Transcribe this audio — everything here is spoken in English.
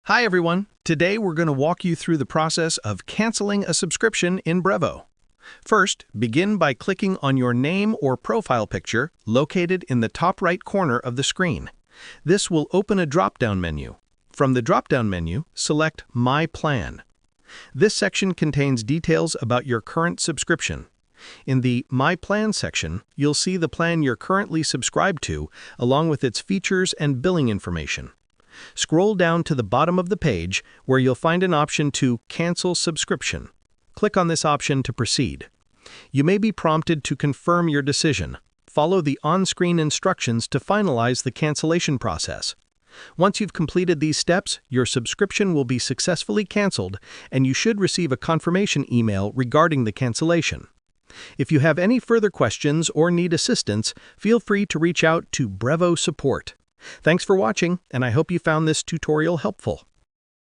Hi everyone! Today we're going to walk you through the process of canceling a subscription in Brevo. First, begin by clicking on your name or profile picture located in the top right corner of the screen. This will open a drop-down menu. From the drop-down menu, select My Plan. This section contains details about your current subscription. In the My Plan section, you'll see the plan you're currently subscribed to, along with its features and billing information. Scroll down to the bottom of the page where you'll find an option to Cancel Subscription. Click on this option to proceed. You may be prompted to confirm your decision. Follow the on-screen instructions to finalize the cancellation process. Once you've completed these steps, your subscription will be successfully canceled, and you should receive a confirmation email regarding the cancellation. If you have any further questions or need assistance, feel free to reach out to Brevo Support. Thanks for watching, and I hope you found this tutorial helpful.